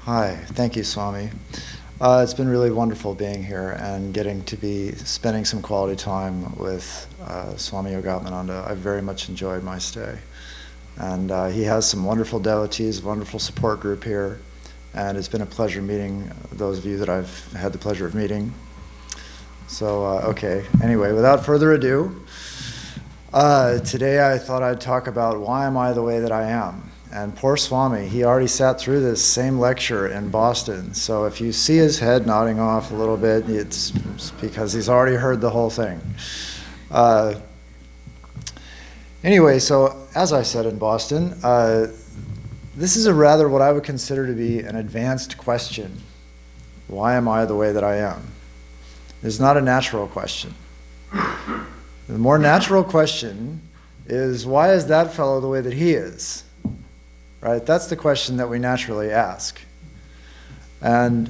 Hi, thank you, Swami. It's been really wonderful being here and getting to be spending some quality time with Swami Yogatmananda. I've very much enjoyed my stay. And he has some wonderful devotees, wonderful support group here, and it's been a pleasure meeting those of you that I've had the pleasure of meeting. So, okay, anyway, without further ado, today I thought I'd talk about why am I the way that I am. And poor Swami, he already sat through this same lecture in Boston. So if you see his head nodding off a little bit, it's because he's already heard the whole thing. Anyway, so as I said in Boston, this is a rather what I would consider to be an advanced question. Why am I the way that I am? It's not a natural question. The more natural question is, why is that fellow the way that he is? Right? That's the question that we naturally ask. And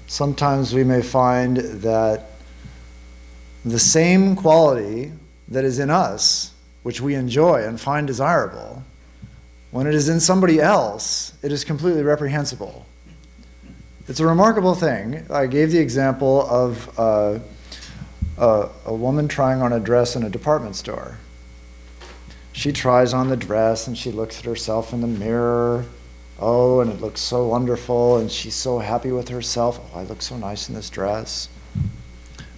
sometimes we may find that the same quality that is in us, which we enjoy and find desirable, when it is in somebody else, it is completely reprehensible. It's a remarkable thing. I gave the example of a woman trying on a dress in a department store. She tries on the dress and she looks at herself in the mirror. Oh, and it looks so wonderful, and she's so happy with herself. Oh, I look so nice in this dress.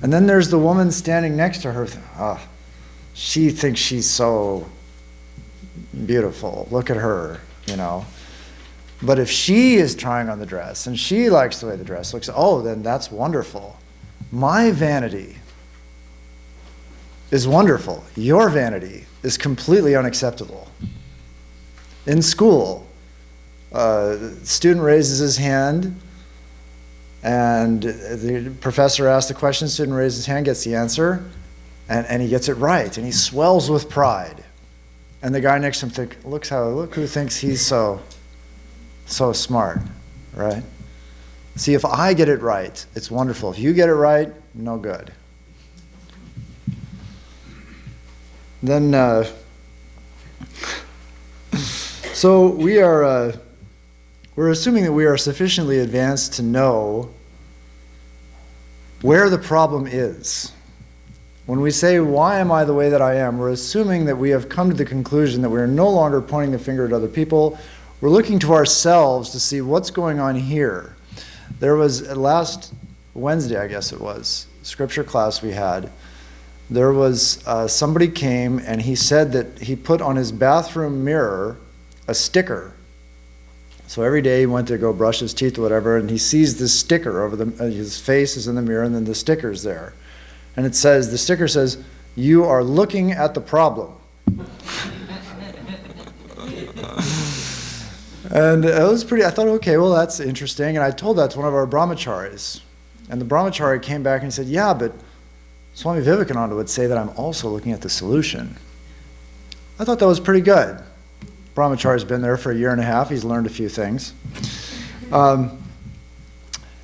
And then there's the woman standing next to her. She thinks she's so beautiful. Look at her, you know. But if she is trying on the dress and she likes the way the dress looks, oh, then that's wonderful. My vanity is wonderful. Your vanity is completely unacceptable. In school, the student raises his hand, and the professor asks the question, student raises his hand, gets the answer, and he gets it right, and he swells with pride. And the guy next to him look who thinks he's so smart, right? See, if I get it right, it's wonderful. If you get it right, no good. Then, so we're assuming that we are sufficiently advanced to know where the problem is. When we say, why am I the way that I am, we're assuming that we have come to the conclusion that we are no longer pointing the finger at other people. We're looking to ourselves to see what's going on here. There was, last Wednesday, I guess it was, scripture class we had, there was somebody came and he said that he put on his bathroom mirror a sticker. So every day he went to go brush his teeth or whatever, and he sees this sticker over his face is in the mirror, and then the sticker's there. And it says, the sticker says, "You are looking at the problem." And it was pretty, I thought, okay, well, that's interesting. And I told that to one of our brahmacharis. And the brahmachari came back and he said, yeah, but Swami Vivekananda would say that I'm also looking at the solution. I thought that was pretty good. Brahmachari's been there for 1.5 years. He's learned a few things.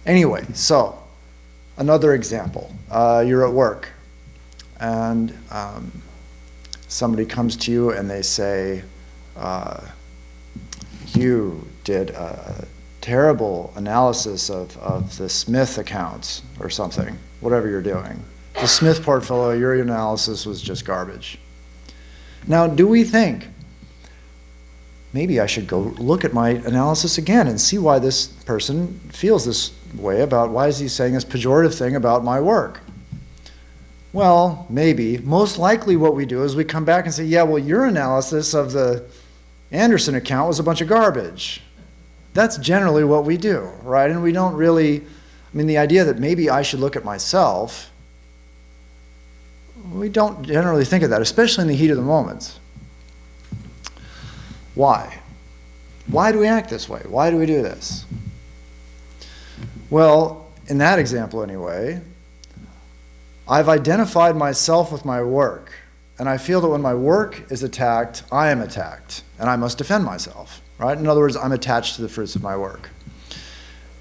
Anyway, so another example. You're at work, and somebody comes to you and they say, you did a terrible analysis of the Smith accounts or something, whatever you're doing. The Smith portfolio, your analysis was just garbage. Now, do we think, maybe I should go look at my analysis again and see why this person feels this way about, why is he saying this pejorative thing about my work? Well, maybe. Most likely what we do is we come back and say, yeah, well, your analysis of the Anderson account was a bunch of garbage. That's generally what we do, right? And we don't really, I mean, the idea that maybe I should look at myself, we don't generally think of that, especially in the heat of the moment. Why? Why do we act this way? Why do we do this? Well, in that example anyway, I've identified myself with my work, and I feel that when my work is attacked, I am attacked, and I must defend myself, right? In other words, I'm attached to the fruits of my work.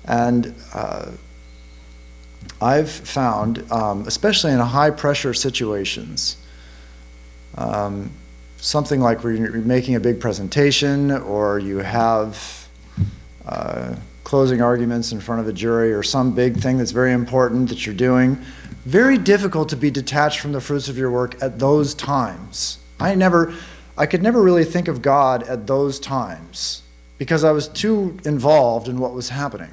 And I've found, especially in high-pressure situations, something like where you're making a big presentation, or you have closing arguments in front of a jury or some big thing that's very important that you're doing, very difficult to be detached from the fruits of your work at those times. I could never really think of God at those times because I was too involved in what was happening.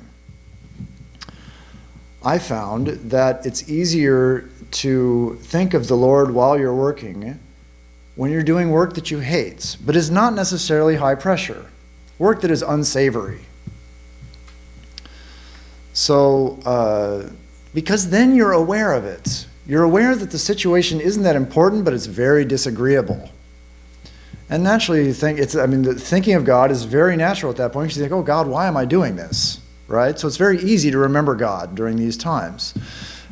I found that it's easier to think of the Lord while you're working when you're doing work that you hate, but is not necessarily high pressure, work that is unsavory. So, because then you're aware of it. You're aware that the situation isn't that important, but it's very disagreeable. And naturally you think, the thinking of God is very natural at that point. You think, oh God, why am I doing this? Right? So it's very easy to remember God during these times.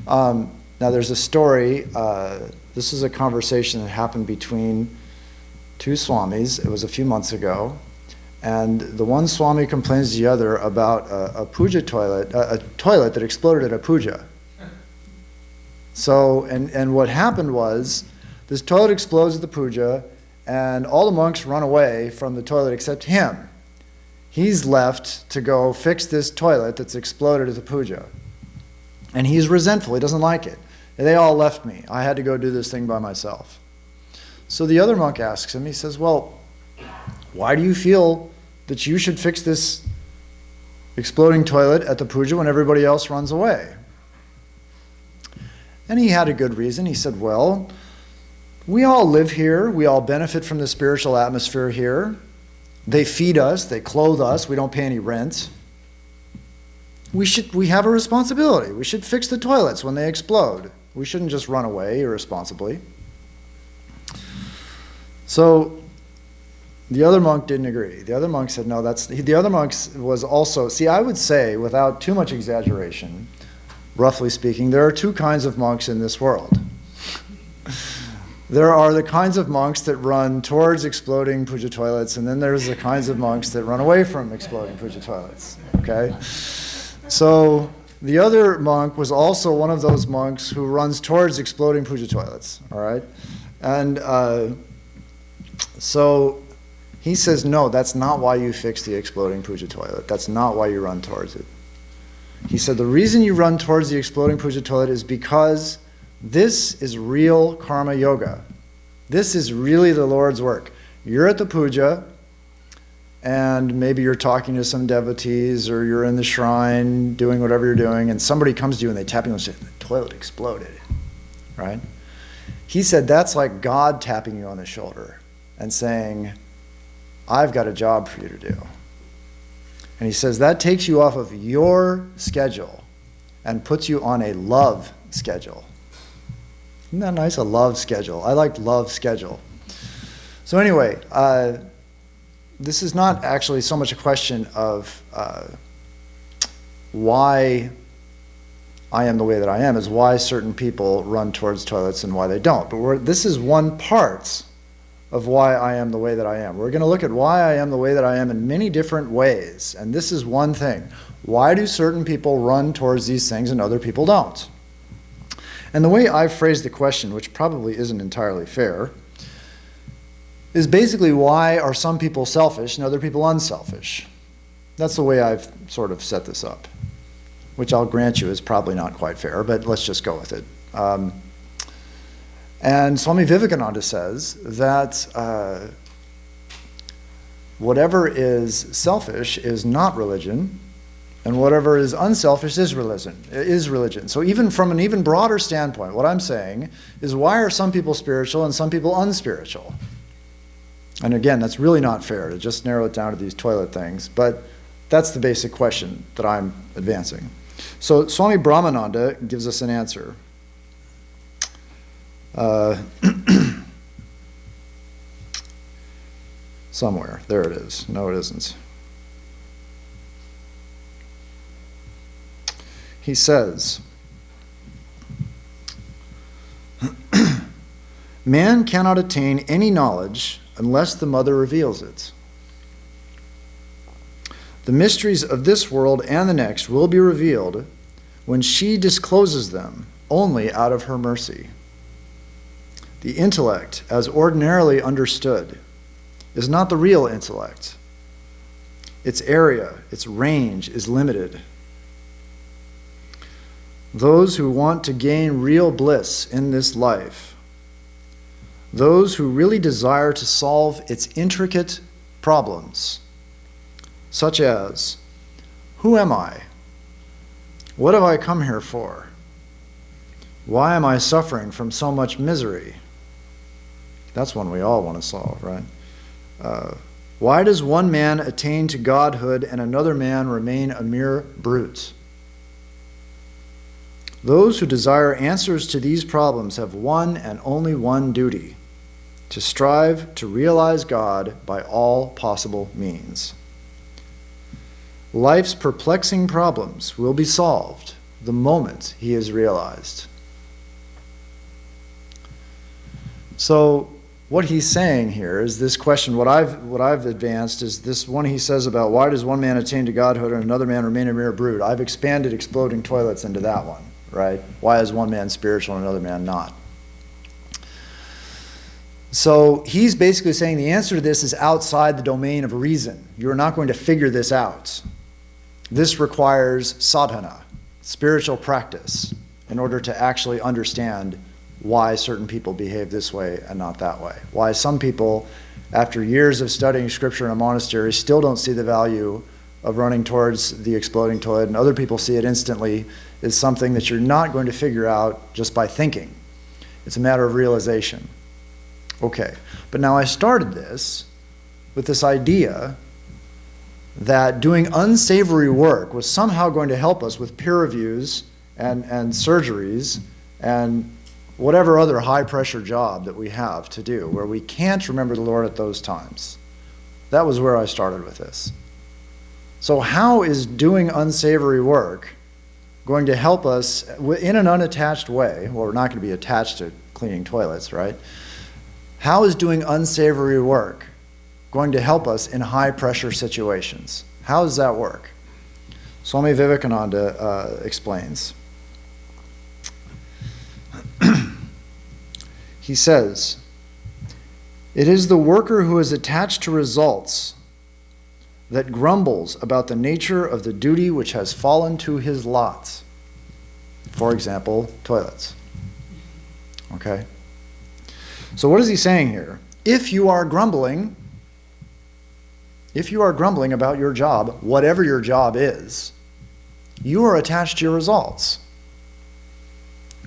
Now there's a story, this is a conversation that happened between two Swamis. It was a few months ago. And the one Swami complains to the other about a puja toilet, a toilet that exploded at a puja. So, and what happened was, this toilet explodes at the puja, and all the monks run away from the toilet except him. He's left to go fix this toilet that's exploded at the puja. And he's resentful, he doesn't like it. And they all left me. I had to go do this thing by myself. So the other monk asks him, he says, well, why do you feel that you should fix this exploding toilet at the puja when everybody else runs away? And he had a good reason. He said, well, we all live here. We all benefit from the spiritual atmosphere here. They feed us. They clothe us. We don't pay any rent. We have a responsibility. We should fix the toilets when they explode. We shouldn't just run away irresponsibly. So the other monk didn't agree. The other monk said, no, the other monk was also, see, I would say, without too much exaggeration, roughly speaking, there are two kinds of monks in this world. There are the kinds of monks that run towards exploding puja toilets, and then there's the kinds of monks that run away from exploding puja toilets, okay? So the other monk was also one of those monks who runs towards exploding puja toilets, all right? And so he says, no, that's not why you fix the exploding puja toilet. That's not why you run towards it. He said, the reason you run towards the exploding puja toilet is because this is real karma yoga. This is really the Lord's work. You're at the puja, and maybe you're talking to some devotees, or you're in the shrine doing whatever you're doing, and somebody comes to you and they tap you and say, the toilet exploded, right? He said, that's like God tapping you on the shoulder and saying, I've got a job for you to do. And he says that takes you off of your schedule and puts you on a love schedule. Isn't that nice? A love schedule. I like love schedule. So anyway, this is not actually so much a question of why I am the way that I am, is why certain people run towards toilets and why they don't. But this is one part of why I am the way that I am. We're going to look at why I am the way that I am in many different ways. And this is one thing. Why do certain people run towards these things and other people don't? And the way I've phrased the question, which probably isn't entirely fair, is basically why are some people selfish and other people unselfish? That's the way I've sort of set this up, which I'll grant you is probably not quite fair, but let's just go with it. And Swami Vivekananda says that whatever is selfish is not religion, and whatever is unselfish is religion. So even from an even broader standpoint, what I'm saying is why are some people spiritual and some people unspiritual? And again, that's really not fair to just narrow it down to these toilet things, but that's the basic question that I'm advancing. So Swami Brahmananda gives us an answer. Somewhere. There it is. No, it isn't. He says, man cannot attain any knowledge unless the mother reveals it. The mysteries of this world and the next will be revealed when she discloses them only out of her mercy. The intellect, as ordinarily understood, is not the real intellect. its area, its range is limited. Those who want to gain real bliss in this life, those who really desire to solve its intricate problems, such as, who am I? What have I come here for? Why am I suffering from so much misery? That's one we all want to solve, right? Why does one man attain to godhood and another man remain a mere brute? Those who desire answers to these problems have one and only one duty: to strive to realize God by all possible means. Life's perplexing problems will be solved the moment he is realized. So what he's saying here is this question, what I've advanced is this one he says about why does one man attain to godhood and another man remain a mere brute? I've expanded exploding toilets into that one, right? Why is one man spiritual and another man not? So he's basically saying the answer to this is outside the domain of reason. You're not going to figure this out. This requires sadhana, spiritual practice, in order to actually understand why certain people behave this way and not that way. Why some people, after years of studying scripture in a monastery, still don't see the value of running towards the exploding toilet, and other people see it instantly, is something that you're not going to figure out just by thinking. It's a matter of realization. Okay, but now I started this with this idea that doing unsavory work was somehow going to help us with peer reviews and surgeries and whatever other high-pressure job that we have to do, where we can't remember the Lord at those times. That was where I started with this. So how is doing unsavory work going to help us in an unattached way? Well, we're not going to be attached to cleaning toilets, right? How is doing unsavory work going to help us in high-pressure situations? How does that work? Swami Vivekananda explains. He says, "It is the worker who is attached to results that grumbles about the nature of the duty which has fallen to his lot." For example, toilets. Okay? So what is he saying here? If you are grumbling about your job, whatever your job is, you are attached to your results.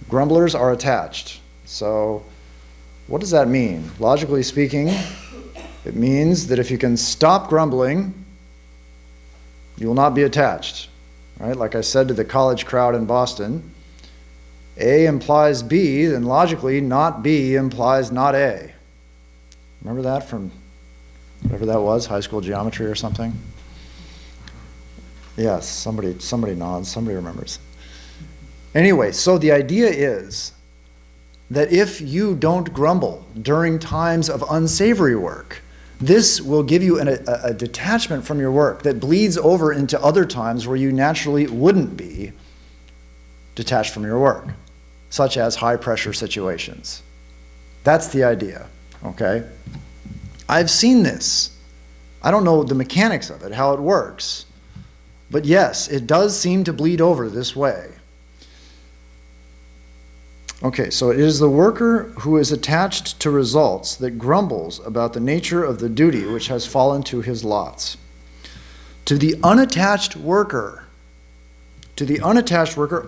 Grumblers are attached. So what does that mean? Logically speaking, it means that if you can stop grumbling, you will not be attached. Right? Like I said to the college crowd in Boston, A implies B, then logically not B implies not A. Remember that from whatever that was, high school geometry or something? Yes, somebody nods, somebody remembers. Anyway, so the idea is that if you don't grumble during times of unsavory work, this will give you a detachment from your work that bleeds over into other times where you naturally wouldn't be detached from your work, such as high-pressure situations. That's the idea, okay? I've seen this. I don't know the mechanics of it, how it works, but yes, it does seem to bleed over this way. Okay, so it is the worker who is attached to results that grumbles about the nature of the duty which has fallen to his lots. To the unattached worker,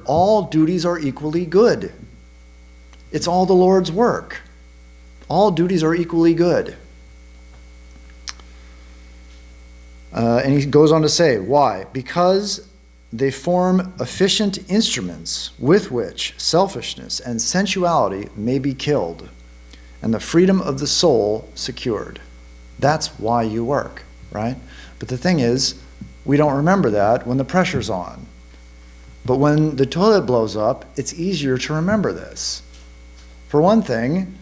all duties are equally good. It's all the Lord's work. All duties are equally good. And he goes on to say, why? Because they form efficient instruments with which selfishness and sensuality may be killed and the freedom of the soul secured. That's why you work, right? But the thing is, we don't remember that when the pressure's on. But when the toilet blows up, it's easier to remember this. For one thing,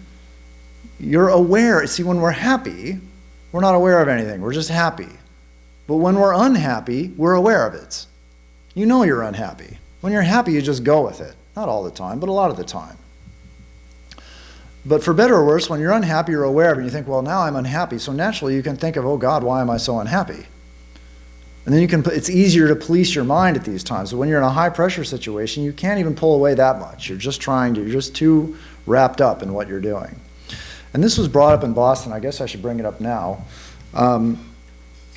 you're aware. See, when we're happy, we're not aware of anything. We're just happy. But when we're unhappy, we're aware of it. You know you're unhappy. When you're happy, you just go with it. Not all the time, but a lot of the time. But for better or worse, when you're unhappy, you're aware of it, and you think, well, now I'm unhappy. So naturally, you can think of, oh God, why am I so unhappy? And then it's easier to police your mind at these times. But when you're in a high pressure situation, you can't even pull away that much. You're just too wrapped up in what you're doing. And this was brought up in Boston. I guess I should bring it up now.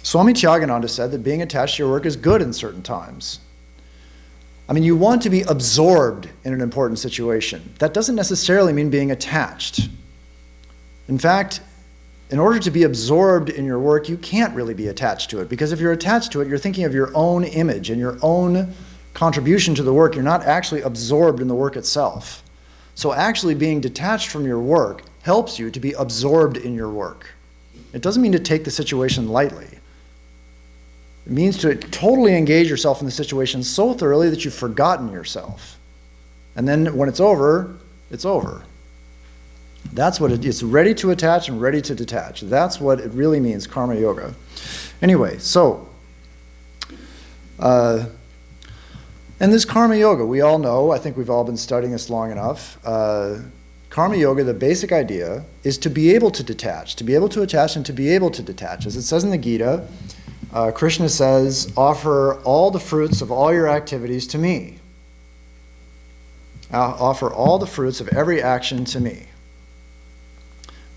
Swami Tyagananda said that being attached to your work is good in certain times. I mean, you want to be absorbed in an important situation. That doesn't necessarily mean being attached. In fact, in order to be absorbed in your work, you can't really be attached to it, because if you're attached to it, you're thinking of your own image and your own contribution to the work. You're not actually absorbed in the work itself. So actually being detached from your work helps you to be absorbed in your work. It doesn't mean to take the situation lightly. It means to totally engage yourself in the situation so thoroughly that you've forgotten yourself. And then when it's over, it's over. That's what it's ready to attach and ready to detach. That's what it really means, karma yoga. Anyway, so, and this karma yoga, we all know, I think we've all been studying this long enough. Karma yoga, the basic idea is to be able to detach, to be able to attach and to be able to detach. As it says in the Gita, Krishna says, offer all the fruits of all your activities to me. Offer all the fruits of every action to me.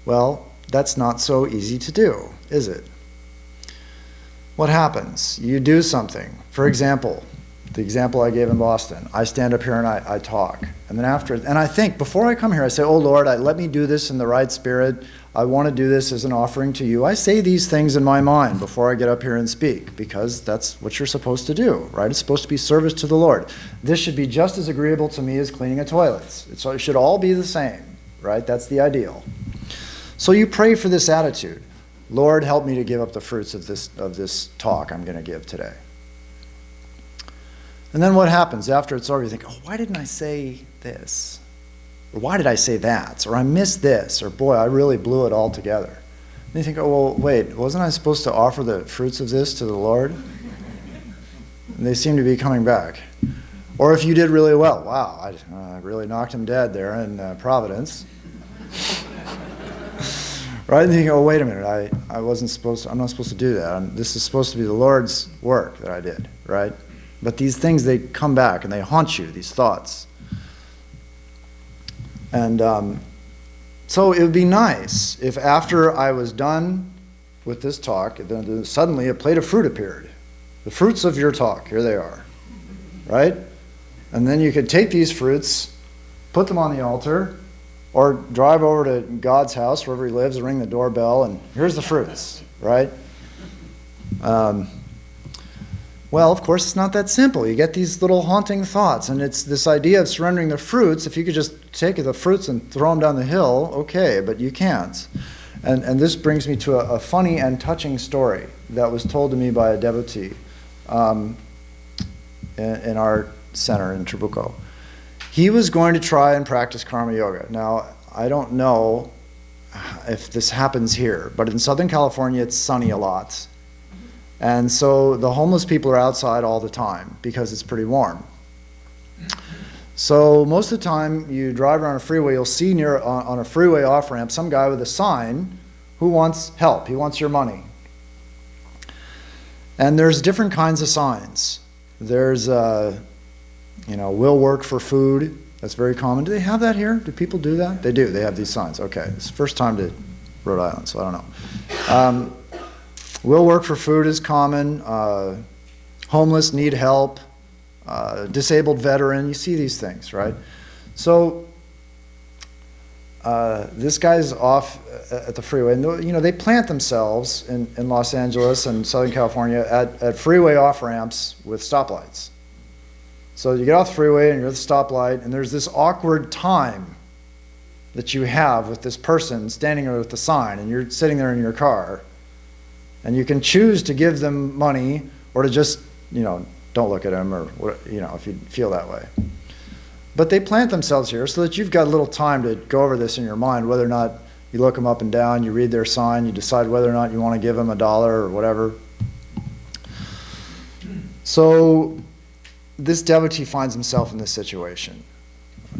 Well, that's not so easy to do, is it? What happens? You do something. For example, the example I gave in Boston, I stand up here and I talk. And then and I think, before I come here, I say, oh Lord, let me do this in the right spirit. I want to do this as an offering to you. I say these things in my mind before I get up here and speak, because that's what you're supposed to do, right? It's supposed to be service to the Lord. This should be just as agreeable to me as cleaning a toilet. It should all be the same, right? That's the ideal. So you pray for this attitude. Lord, help me to give up the fruits of this talk I'm going to give today. And then what happens after it's over? You think, oh, why didn't I say this? Or why did I say that? Or I missed this? Or boy, I really blew it all together. And you think, oh, well, wait, wasn't I supposed to offer the fruits of this to the Lord? And they seem to be coming back. Or if you did really well, wow, I really knocked him dead there in Providence. Right? And you think, oh, wait a minute, I'm not supposed to do that. This is supposed to be the Lord's work that I did, right? But these things, they come back and they haunt you, these thoughts. And so it would be nice if after I was done with this talk, then suddenly a plate of fruit appeared. The fruits of your talk, here they are, right? And then you could take these fruits, put them on the altar, or drive over to God's house, wherever he lives, and ring the doorbell, and here's the fruits, right? Well, of course, it's not that simple. You get these little haunting thoughts, and it's this idea of surrendering the fruits. If you could just take the fruits and throw them down the hill, okay, but you can't. And this brings me to a funny and touching story that was told to me by a devotee in our center in Trabuco. He was going to try and practice karma yoga. Now, I don't know if this happens here, but in Southern California, it's sunny a lot. And so the homeless people are outside all the time because it's pretty warm. So most of the time you drive around a freeway, you'll see on a freeway off-ramp some guy with a sign who wants help. He wants your money. And there's different kinds of signs. There's, will work for food. That's very common. Do they have that here? Do people do that? They do. They have these signs. Okay. It's the first time to Rhode Island, so I don't know. Will work for food is common. Homeless, need help. Disabled veteran. You see these things, right? So this guy's off at the freeway. And, they plant themselves in Los Angeles and Southern California at freeway off-ramps with stoplights. So you get off the freeway and you're at the stoplight, and there's this awkward time that you have with this person standing there with the sign, and you're sitting there in your car. And you can choose to give them money or to just, don't look at them, or, if you feel that way. But they plant themselves here so that you've got a little time to go over this in your mind, whether or not you look them up and down, you read their sign, you decide whether or not you want to give them $1 or whatever. So this devotee finds himself in this situation.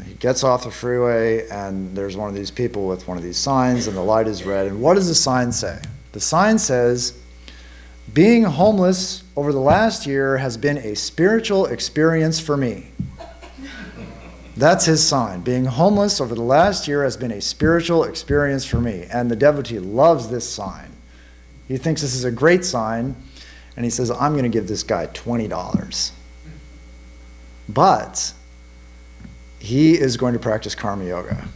He gets off the freeway, and there's one of these people with one of these signs, and the light is red. And what does the sign say? The sign says, being homeless over the last year has been a spiritual experience for me. That's his sign. Being homeless over the last year has been a spiritual experience for me. And the devotee loves this sign. He thinks this is a great sign, and he says, I'm going to give this guy $20. But he is going to practice karma yoga.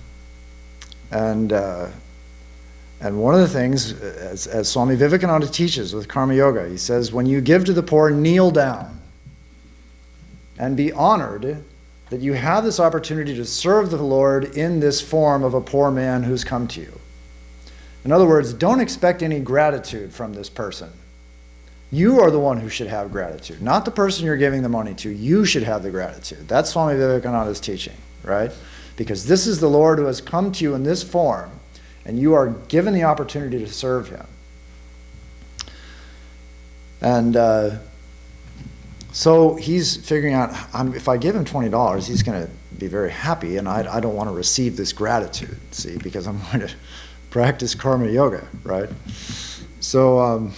And one of the things, as Swami Vivekananda teaches with karma yoga, he says, when you give to the poor, kneel down and be honored that you have this opportunity to serve the Lord in this form of a poor man who's come to you. In other words, don't expect any gratitude from this person. You are the one who should have gratitude, not the person you're giving the money to. You should have the gratitude. That's Swami Vivekananda's teaching, right? Because this is the Lord who has come to you in this form, and you are given the opportunity to serve him. And so he's figuring out, if I give him $20, he's going to be very happy, and I don't want to receive this gratitude, see, because I'm going to practice karma yoga, right? So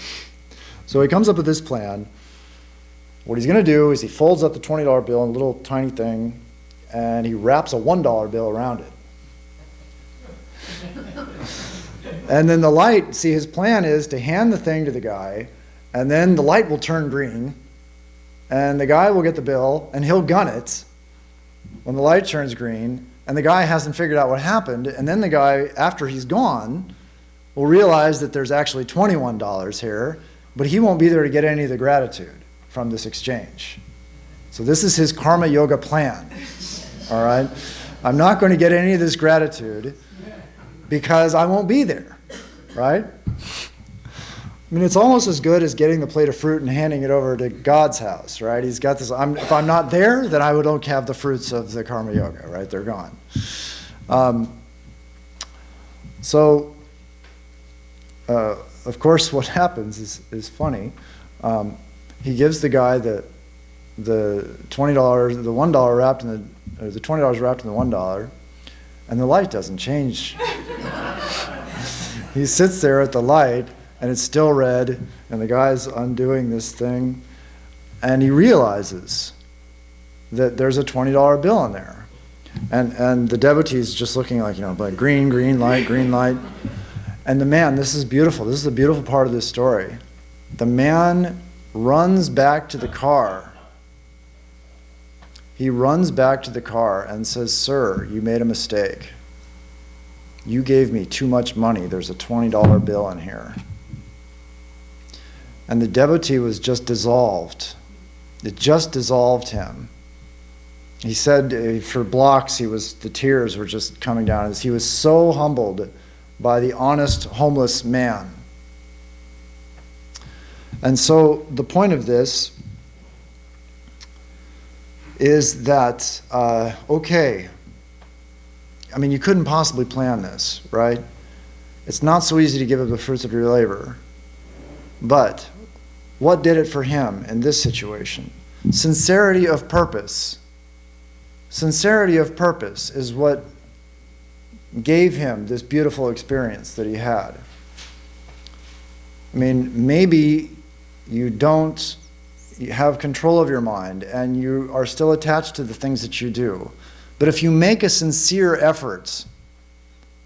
he comes up with this plan. What he's going to do is he folds up the $20 bill in a little tiny thing, and he wraps a $1 bill around it. And then the light, see, his plan is to hand the thing to the guy, and then the light will turn green, and the guy will get the bill, and he'll gun it when the light turns green, and the guy hasn't figured out what happened, and then the guy, after he's gone, will realize that there's actually $21 here, but he won't be there to get any of the gratitude from this exchange. So this is his karma yoga plan, all right? I'm not going to get any of this gratitude because I won't be there, right? I mean, it's almost as good as getting the plate of fruit and handing it over to God's house, right? He's got this, if I'm not there, then I don't have the fruits of the karma yoga, right? They're gone. Of course, what happens is funny. He gives the guy the $20, the $1 wrapped in the $20 wrapped in the $1, and the light doesn't change. He sits there at the light, and it's still red, and the guy's undoing this thing, and he realizes that there's a $20 bill in there. And the devotee's just looking like, like green light, green light. And the man, this is beautiful. This is the beautiful part of this story. The man runs back to the car. He runs back to the car and says, "Sir, you made a mistake. You gave me too much money. There's a $20 bill in here." And the devotee was just dissolved. It just dissolved him. He said for blocks, the tears were just coming down as he was so humbled by the honest, homeless man. And so the point of this is that, okay, I mean, you couldn't possibly plan this, right? It's not so easy to give up the fruits of your labor. But what did it for him in this situation? Sincerity of purpose. Sincerity of purpose is what gave him this beautiful experience that he had. I mean, maybe you have control of your mind and you are still attached to the things that you do. But if you make a sincere effort,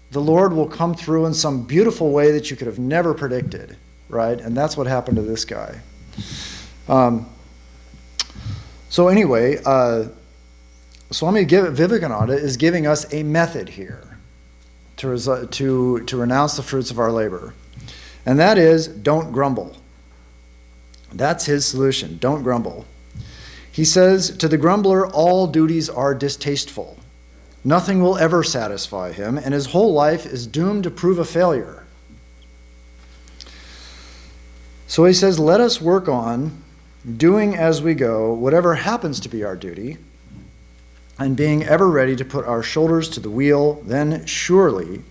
the Lord will come through in some beautiful way that you could have never predicted, right? And that's what happened to this guy. So anyway, Swami Vivekananda is giving us a method here to renounce the fruits of our labor. And that is, don't grumble. That's his solution. Don't grumble. He says, to the grumbler, all duties are distasteful. Nothing will ever satisfy him, and his whole life is doomed to prove a failure. So he says, let us work on doing as we go, whatever happens to be our duty, and being ever ready to put our shoulders to the wheel, then surely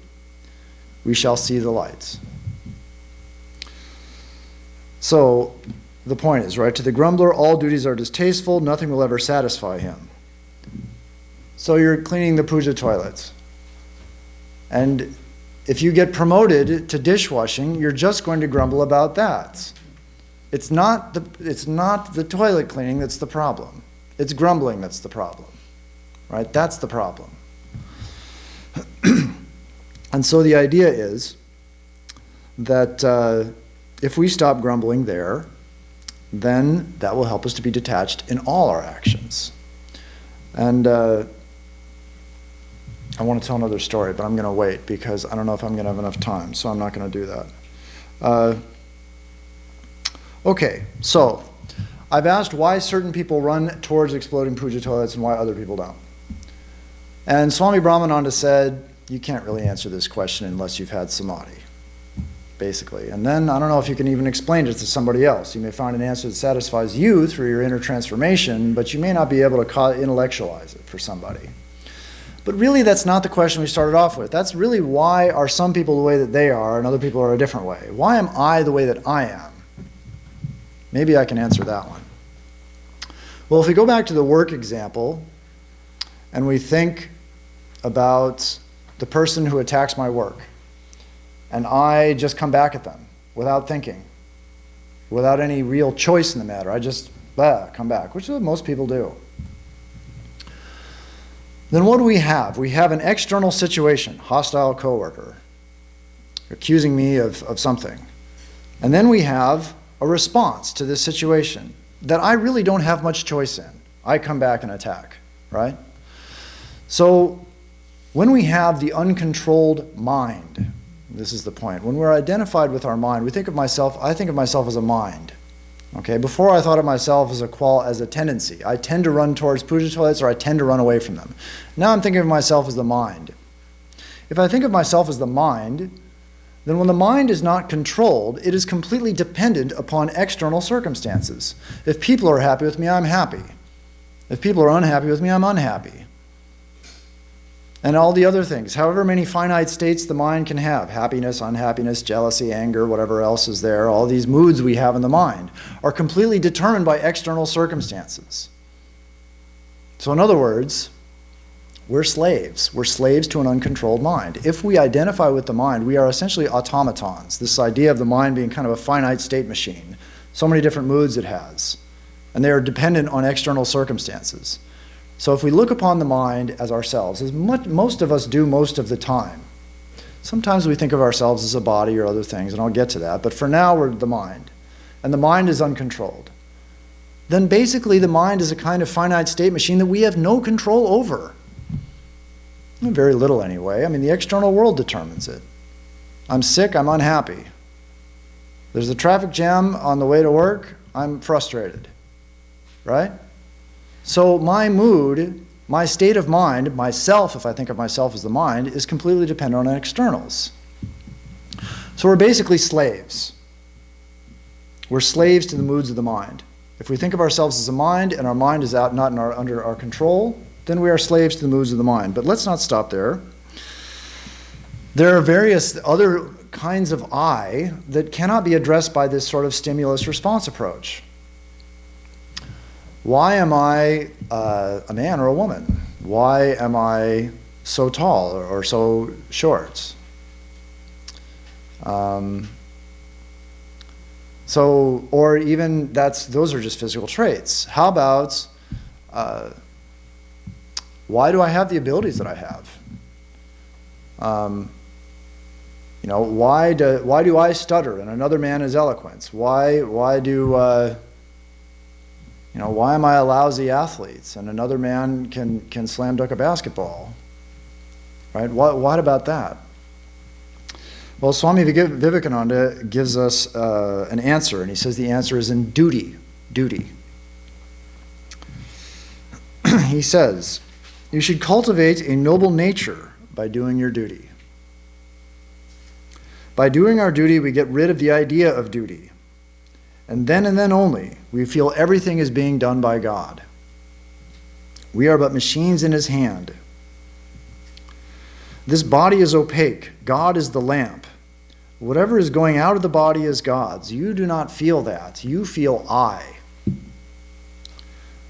we shall see the lights. So the point is, right, to the grumbler, all duties are distasteful, nothing will ever satisfy him. So you're cleaning the puja toilets. And if you get promoted to dishwashing, you're just going to grumble about that. It's not the toilet cleaning that's the problem. It's grumbling that's the problem, right? That's the problem. And so the idea is that if we stop grumbling there, then that will help us to be detached in all our actions. And I want to tell another story, but I'm going to wait because I don't know if I'm going to have enough time, so I'm not going to do that. Okay, so I've asked why certain people run towards exploding puja toilets and why other people don't. And Swami Brahmananda said, you can't really answer this question unless you've had samadhi, basically. And then I don't know if you can even explain it to somebody else. You may find an answer that satisfies you through your inner transformation, but you may not be able to intellectualize it for somebody. But really, that's not the question we started off with. That's really why are some people the way that they are and other people are a different way. Why am I the way that I am? Maybe I can answer that one. Well, if we go back to the work example and we think about the person who attacks my work, and I just come back at them without thinking, without any real choice in the matter. I just come back, which is what most people do. Then what do we have? We have an external situation, hostile coworker, accusing me of something. And then we have a response to this situation that I really don't have much choice in. I come back and attack, right? So when we have the uncontrolled mind, this is the point. When we're identified with our mind, I think of myself as a mind. Okay, before I thought of myself as a tendency. I tend to run towards puja toilets or I tend to run away from them. Now I'm thinking of myself as the mind. If I think of myself as the mind, then when the mind is not controlled, it is completely dependent upon external circumstances. If people are happy with me, I'm happy. If people are unhappy with me, I'm unhappy. And all the other things, however many finite states the mind can have, happiness, unhappiness, jealousy, anger, whatever else is there, all these moods we have in the mind are completely determined by external circumstances. So in other words, we're slaves. We're slaves to an uncontrolled mind. If we identify with the mind, we are essentially automatons. This idea of the mind being kind of a finite state machine, so many different moods it has, and they are dependent on external circumstances. So if we look upon the mind as ourselves, as most of us do most of the time, sometimes we think of ourselves as a body or other things, and I'll get to that, but for now we're the mind, and the mind is uncontrolled. Then basically the mind is a kind of finite state machine that we have no control over. Very little anyway. I mean, the external world determines it. I'm sick, I'm unhappy. There's a traffic jam on the way to work, I'm frustrated, right? So my mood, my state of mind, myself, if I think of myself as the mind, is completely dependent on externals. So we're basically slaves. We're slaves to the moods of the mind. If we think of ourselves as a mind and our mind is not under our control, then we are slaves to the moods of the mind. But let's not stop there. There are various other kinds of I that cannot be addressed by this sort of stimulus-response approach. Why am I a man or a woman? Why am I so tall or so short? Or even those are just physical traits. How about why do I have the abilities that I have? Why do I stutter and another man is eloquent? Why am I a lousy athlete and another man can slam dunk a basketball? Right? What about that? Well, Swami Vivekananda gives us an answer, and he says the answer is in duty. Duty. He says, you should cultivate a noble nature by doing your duty. By doing our duty, we get rid of the idea of duty. And then only, we feel everything is being done by God. We are but machines in his hand. This body is opaque. God is the lamp. Whatever is going out of the body is God's. You do not feel that. You feel I.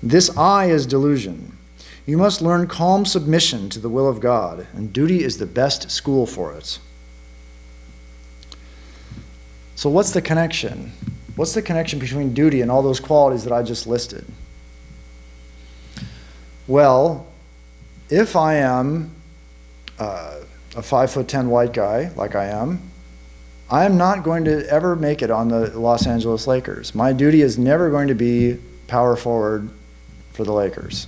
This I is delusion. You must learn calm submission to the will of God, and duty is the best school for it. So what's the connection? What's the connection between duty and all those qualities that I just listed? Well, if I am a 5'10" white guy, like I am not going to ever make it on the Los Angeles Lakers. My duty is never going to be power forward for the Lakers.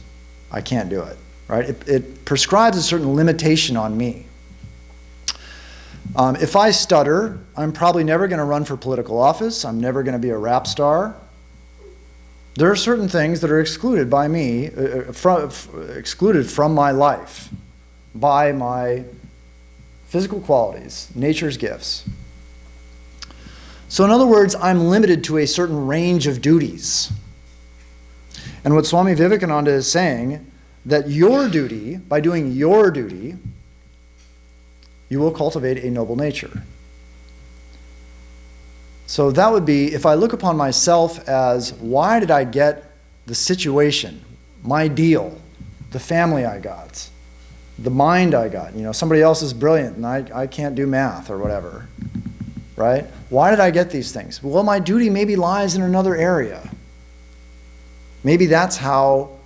I can't do it, right? It prescribes a certain limitation on me. If I stutter, I'm probably never going to run for political office. I'm never going to be a rap star. There are certain things that are excluded by me, excluded from my life by my physical qualities, nature's gifts. So in other words, I'm limited to a certain range of duties. And what Swami Vivekananda is saying, that your duty, by doing your duty, you will cultivate a noble nature. So that would be, if I look upon myself as, why did I get the situation, my deal, the family I got, the mind I got, somebody else is brilliant and I can't do math or whatever, right? Why did I get these things? Well, my duty maybe lies in another area. Maybe that's how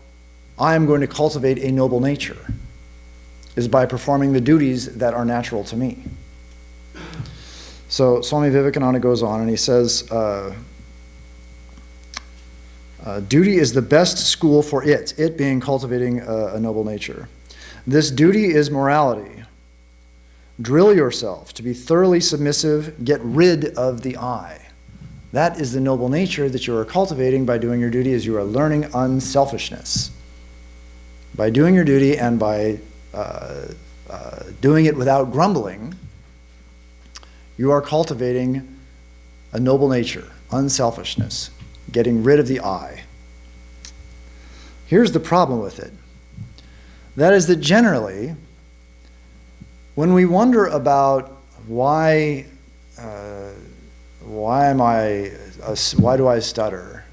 I am going to cultivate a noble nature, is by performing the duties that are natural to me. So Swami Vivekananda goes on and he says, duty is the best school for it being cultivating a noble nature. This duty is morality. Drill yourself to be thoroughly submissive, get rid of the I. That is the noble nature that you are cultivating by doing your duty, as you are learning unselfishness. By doing your duty and by doing it without grumbling, you are cultivating a noble nature, unselfishness, getting rid of the I. Here's the problem with it. That is that generally, when we wonder about why do I stutter,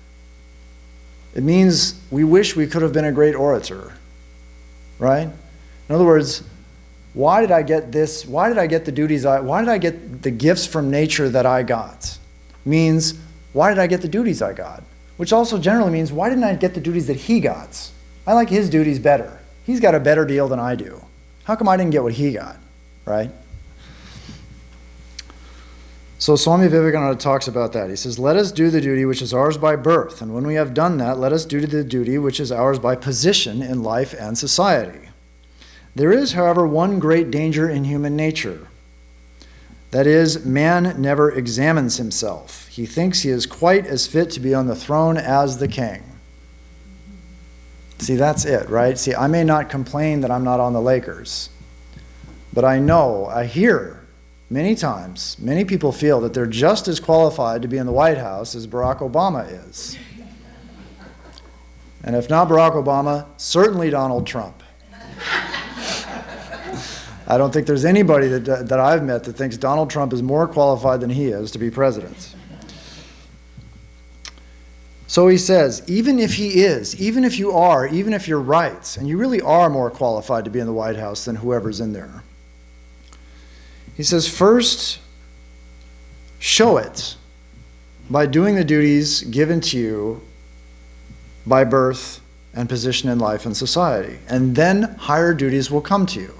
it means we wish we could have been a great orator, right? In other words, why did I get this? Why did I get the duties? Why did I get the gifts from nature that I got? Means, why did I get the duties I got? Which also generally means, why didn't I get the duties that he got? I like his duties better. He's got a better deal than I do. How come I didn't get what he got, right? So Swami Vivekananda talks about that. He says, let us do the duty which is ours by birth, and when we have done that, let us do the duty which is ours by position in life and society. There is, however, one great danger in human nature. That is, man never examines himself. He thinks he is quite as fit to be on the throne as the king. See, that's it, right? See, I may not complain that I'm not on the Lakers, but I hear many times, many people feel that they're just as qualified to be in the White House as Barack Obama is. And if not Barack Obama, certainly Donald Trump. I don't think there's anybody that I've met that thinks Donald Trump is more qualified than he is to be president. So he says, even if he is, even if you are, even if you're right, and you really are more qualified to be in the White House than whoever's in there, he says, first, show it by doing the duties given to you by birth and position in life and society, and then higher duties will come to you.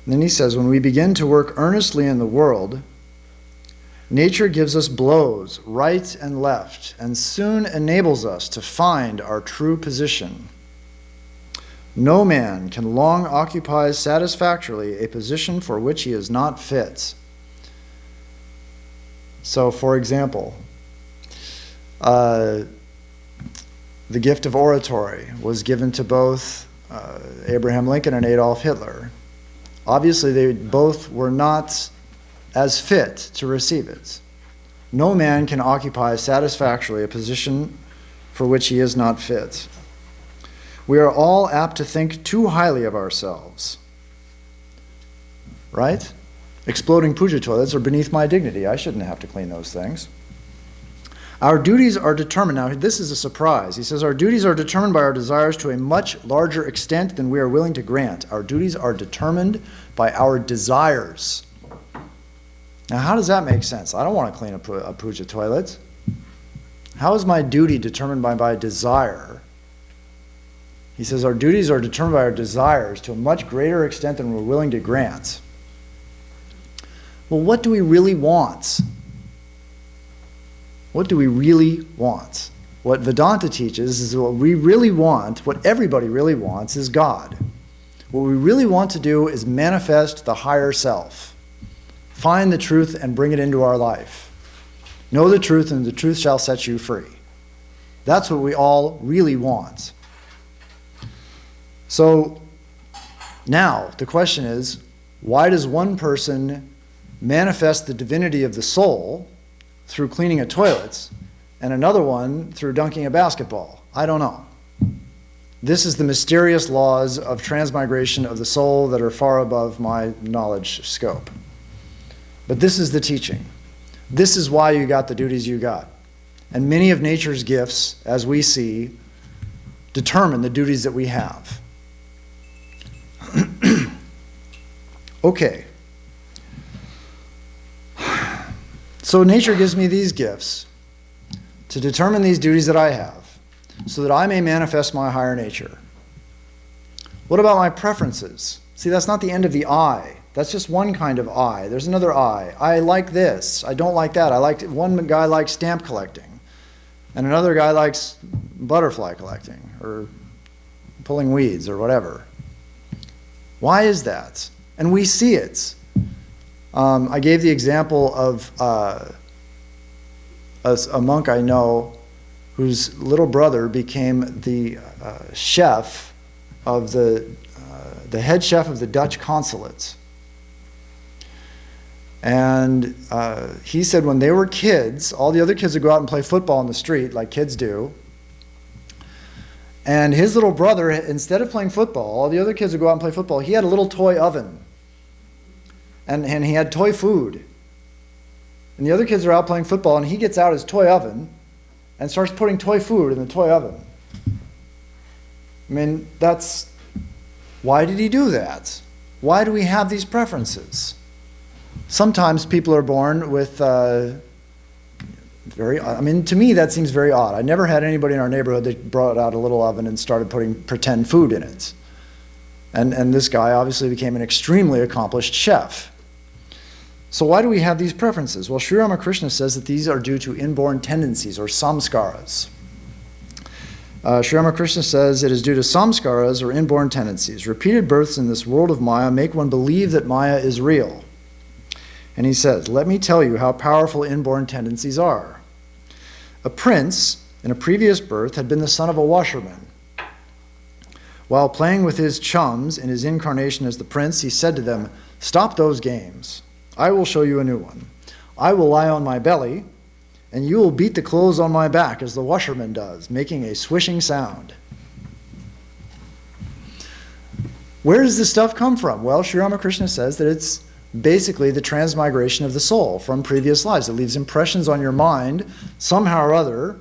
Then he says, when we begin to work earnestly in the world, nature gives us blows right and left, and soon enables us to find our true position. No man can long occupy satisfactorily a position for which he is not fit. So, for example, the gift of oratory was given to both Abraham Lincoln and Adolf Hitler. Obviously, they both were not as fit to receive it. No man can occupy satisfactorily a position for which he is not fit. We are all apt to think too highly of ourselves. Right? Exploding puja toilets are beneath my dignity. I shouldn't have to clean those things. Our duties are determined. Now, this is a surprise. He says, our duties are determined by our desires to a much larger extent than we are willing to grant. Our duties are determined by our desires. Now, how does that make sense? I don't want to clean a puja toilet. How is my duty determined by my desire? He says our duties are determined by our desires to a much greater extent than we're willing to grant. Well, what do we really want? What do we really want? What Vedanta teaches is what we really want, what everybody really wants, is God. What we really want to do is manifest the higher self. Find the truth and bring it into our life. Know the truth and the truth shall set you free. That's what we all really want. So now the question is, why does one person manifest the divinity of the soul through cleaning a toilet and another one through dunking a basketball? I don't know. This is the mysterious laws of transmigration of the soul that are far above my knowledge scope. But this is the teaching. This is why you got the duties you got. And many of nature's gifts, as we see, determine the duties that we have. Okay. So nature gives me these gifts to determine these duties that I have, so that I may manifest my higher nature. What about my preferences? See, that's not the end of the I. That's just one kind of I. There's another I. I like this. I don't like that. One guy likes stamp collecting, and another guy likes butterfly collecting, or pulling weeds, or whatever. Why is that? And we see it. I gave the example of a monk I know whose little brother became the chef of the head chef of the Dutch consulate. And he said when they were kids, all the other kids would go out and play football in the street like kids do. And his little brother, instead of playing football, all the other kids would go out and play football. He had a little toy oven. And he had toy food. And the other kids are out playing football, and he gets out his toy oven and starts putting toy food in the toy oven. I mean, why did he do that? Why do we have these preferences? Sometimes people are born with to me that seems very odd. I never had anybody in our neighborhood that brought out a little oven and started putting pretend food in it. And this guy obviously became an extremely accomplished chef. So why do we have these preferences? Well, Sri Ramakrishna says that these are due to inborn tendencies or samskaras. Sri Ramakrishna says it is due to samskaras or inborn tendencies. Repeated births in this world of Maya make one believe that Maya is real. And he says, let me tell you how powerful inborn tendencies are. A prince in a previous birth had been the son of a washerman. While playing with his chums in his incarnation as the prince, he said to them, stop those games. I will show you a new one. I will lie on my belly, and you will beat the clothes on my back as the washerman does, making a swishing sound. Where does this stuff come from? Well, Sri Ramakrishna says that it's basically the transmigration of the soul from previous lives. It leaves impressions on your mind. Somehow or other,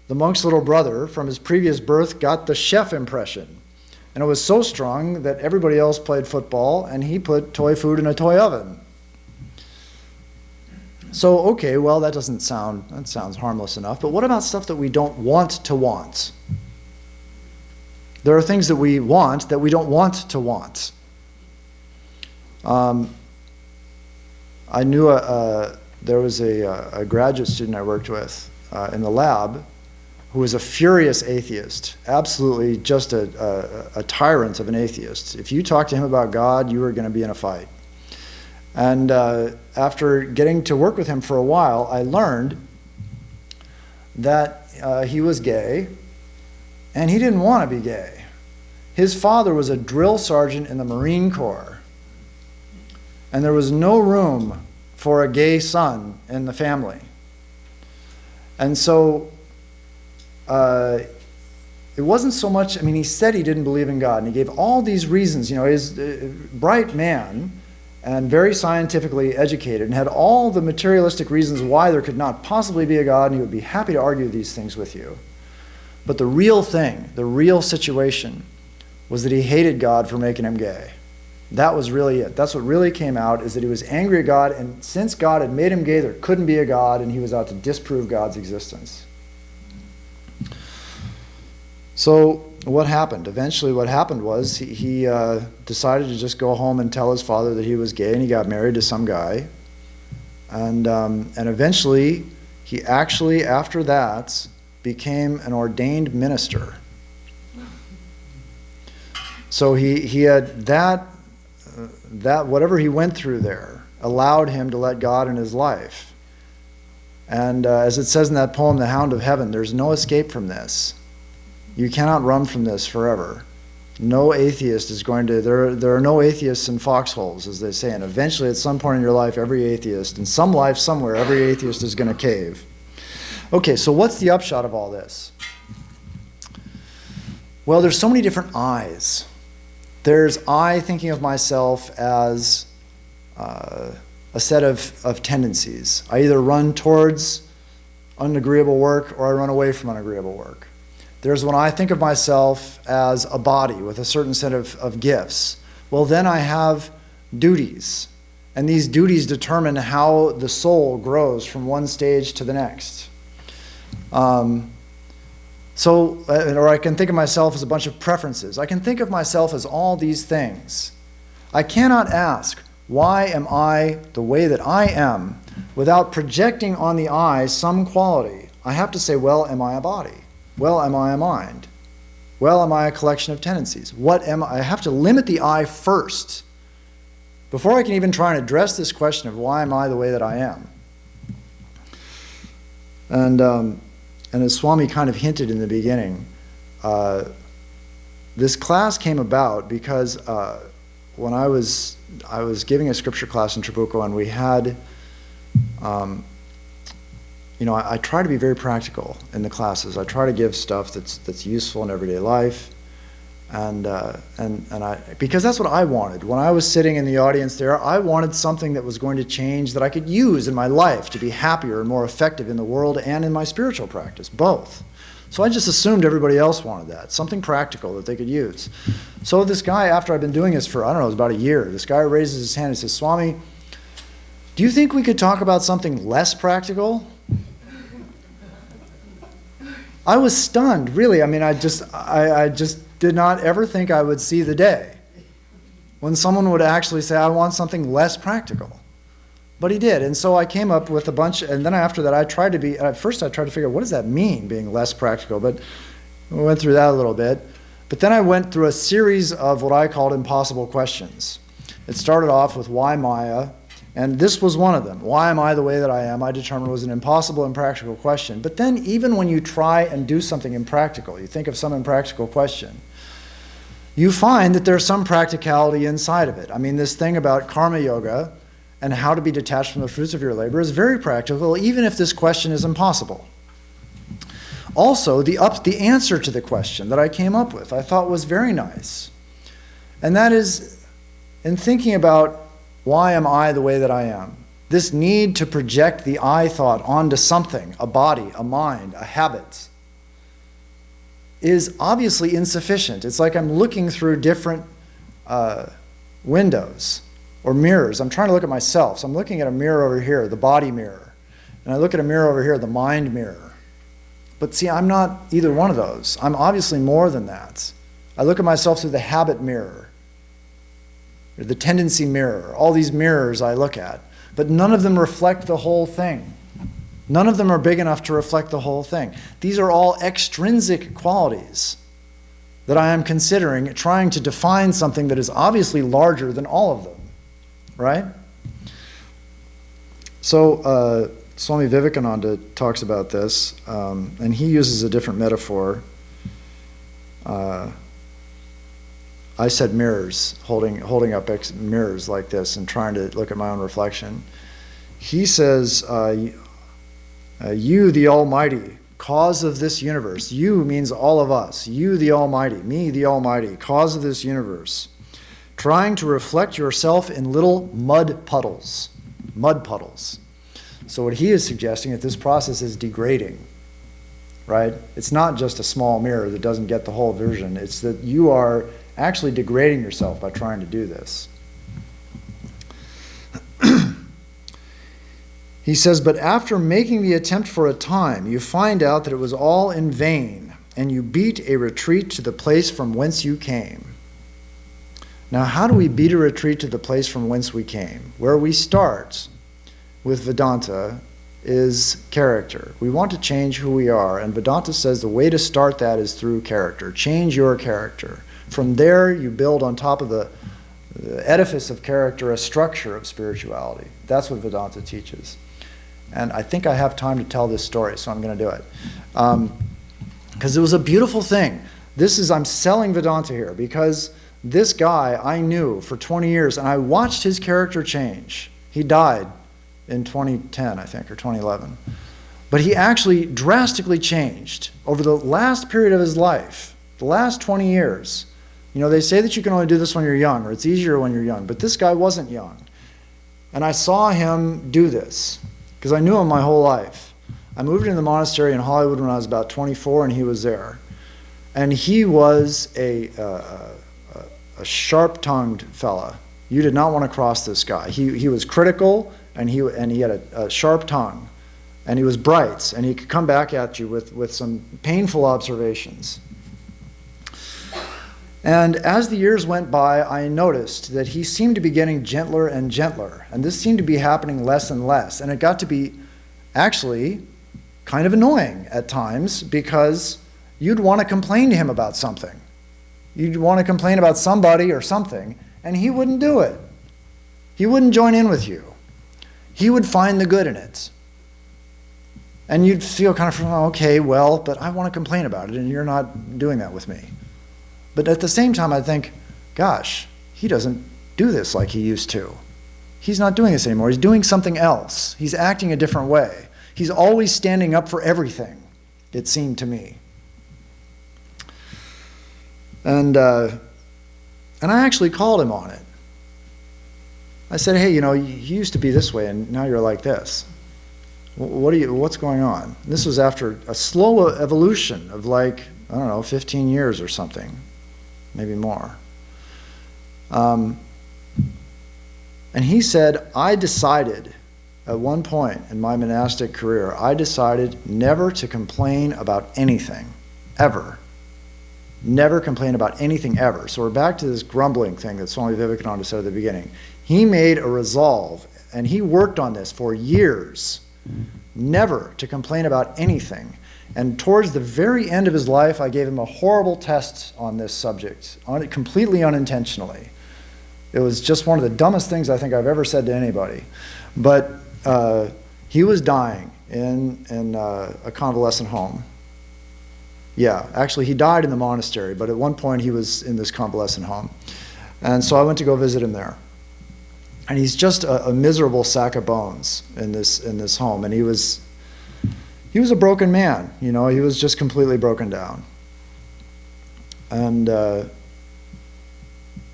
the monk's little brother from his previous birth got the chef impression. And it was so strong that everybody else played football, and he put toy food in a toy oven. So, okay, well, that sounds harmless enough, but what about stuff that we don't want to want? There are things that we want that we don't want to want. I knew there was a graduate student I worked with in the lab who was a furious atheist, absolutely just a tyrant of an atheist. If you talked to him about God, you were going to be in a fight. And after getting to work with him for a while, I learned that he was gay, and he didn't want to be gay. His father was a drill sergeant in the Marine Corps, and there was no room for a gay son in the family. And so it wasn't so much, he said he didn't believe in God, and he gave all these reasons. He's a bright man and very scientifically educated and had all the materialistic reasons why there could not possibly be a God, and he would be happy to argue these things with you. But the real thing, the real situation, was that he hated God for making him gay. That was really it. That's what really came out, is that he was angry at God, and since God had made him gay, there couldn't be a God, and he was out to disprove God's existence. So what happened? Eventually what happened was he decided to just go home and tell his father that he was gay, and he got married to some guy. And eventually he actually, after that, became an ordained minister. So he had that whatever he went through there allowed him to let God in his life. And as it says in that poem, The Hound of Heaven, there's no escape from this. You cannot run from this forever. No atheist is going to, there are no atheists in foxholes, as they say, and eventually at some point in your life, every atheist, in some life somewhere, every atheist is going to cave. Okay, so what's the upshot of all this? Well, there's so many different I's. There's I thinking of myself as a set of tendencies. I either run towards unagreeable work or I run away from unagreeable work. There's when I think of myself as a body with a certain set of gifts. Well, then I have duties. And these duties determine how the soul grows from one stage to the next. Or I can think of myself as a bunch of preferences. I can think of myself as all these things. I cannot ask, why am I the way that I am, without projecting on the I some quality. I have to say, well, am I a body? Well, am I a mind? Well, am I a collection of tendencies? What am I? I have to limit the I first, before I can even try and address this question of why am I the way that I am. And as Swami kind of hinted in the beginning, this class came about because when I was giving a scripture class in Trabuco, and we had, I try to be very practical in the classes. I try to give stuff that's useful in everyday life, and because that's what I wanted. When I was sitting in the audience there, I wanted something that was going to change, that I could use in my life to be happier and more effective in the world and in my spiritual practice, both. So I just assumed everybody else wanted that, something practical that they could use. So this guy, after I've been doing this for, I don't know, it was about a year, this guy raises his hand and says, Swami, do you think we could talk about something less practical? I was stunned, really. I mean, I just did not ever think I would see the day when someone would actually say, I want something less practical. But he did, and so I came up with a bunch, and then after that at first I tried to figure out, what does that mean, being less practical? But we went through that a little bit. But then I went through a series of what I called impossible questions. It started off with why Maya, and this was one of them. Why am I the way that I am? I determined was an impossible, impractical question. But then even when you try and do something impractical, you think of some impractical question, you find that there's some practicality inside of it. I mean, this thing about karma yoga and how to be detached from the fruits of your labor is very practical, even if this question is impossible. Also, the answer to the question that I came up with, I thought was very nice. And that is, in thinking about why am I the way that I am, this need to project the I thought onto something, a body, a mind, a habit, is obviously insufficient. It's like I'm looking through different windows or mirrors. I'm trying to look at myself. So I'm looking at a mirror over here, the body mirror. And I look at a mirror over here, the mind mirror. But see, I'm not either one of those. I'm obviously more than that. I look at myself through the habit mirror, or the tendency mirror, all these mirrors I look at. But none of them reflect the whole thing. None of them are big enough to reflect the whole thing. These are all extrinsic qualities that I am considering, trying to define something that is obviously larger than all of them, right? So Swami Vivekananda talks about this, and he uses a different metaphor. I said mirrors, holding up mirrors like this and trying to look at my own reflection. He says, you, the Almighty, cause of this universe. You means all of us. You, the Almighty. Me, the Almighty, cause of this universe. Trying to reflect yourself in little mud puddles. Mud puddles. So what he is suggesting that this process is degrading, right? It's not just a small mirror that doesn't get the whole vision. It's that you are actually degrading yourself by trying to do this. He says, but after making the attempt for a time, you find out that it was all in vain, and you beat a retreat to the place from whence you came. Now, how do we beat a retreat to the place from whence we came? Where we start with Vedanta is character. We want to change who we are, and Vedanta says the way to start that is through character. Change your character. From there, you build on top of the edifice of character a structure of spirituality. That's what Vedanta teaches. And I think I have time to tell this story, so I'm going to do it. Because it was a beautiful thing. I'm selling Vedanta here, because this guy I knew for 20 years, and I watched his character change. He died in 2010, I think, or 2011. But he actually drastically changed over the last period of his life, the last 20 years. You know, they say that you can only do this when you're young, or it's easier when you're young, but this guy wasn't young. And I saw him do this, because I knew him my whole life. I moved into the monastery in Hollywood when I was about 24, and he was there. And he was a sharp-tongued fella. You did not want to cross this guy. He was critical, and he had a sharp tongue. And he was bright, and he could come back at you with some painful observations. And as the years went by, I noticed that he seemed to be getting gentler and gentler. And this seemed to be happening less and less. And it got to be actually kind of annoying at times, because you'd want to complain to him about something. You'd want to complain about somebody or something, and he wouldn't do it. He wouldn't join in with you. He would find the good in it. And you'd feel kind of, oh, okay, well, but I want to complain about it, and you're not doing that with me. But at the same time, I think, gosh, he doesn't do this like he used to. He's not doing this anymore. He's doing something else. He's acting a different way. He's always standing up for everything, it seemed to me. And I actually called him on it. I said, hey, you used to be this way, and now you're like this. What's going on? And this was after a slow evolution of 15 years or something, maybe more. And he said, I decided at one point in my monastic career, I decided never to complain about anything, ever. Never complain about anything ever. So we're back to this grumbling thing that Swami Vivekananda said at the beginning. He made a resolve, and he worked on this for years, never to complain about anything. And towards the very end of his life, I gave him a horrible test on this subject, completely unintentionally. It was just one of the dumbest things I think I've ever said to anybody. But he was dying in a convalescent home. Yeah, actually he died in the monastery, but at one point he was in this convalescent home. And so I went to go visit him there. And he's just a miserable sack of bones in this home. And he was a broken man, he was just completely broken down. And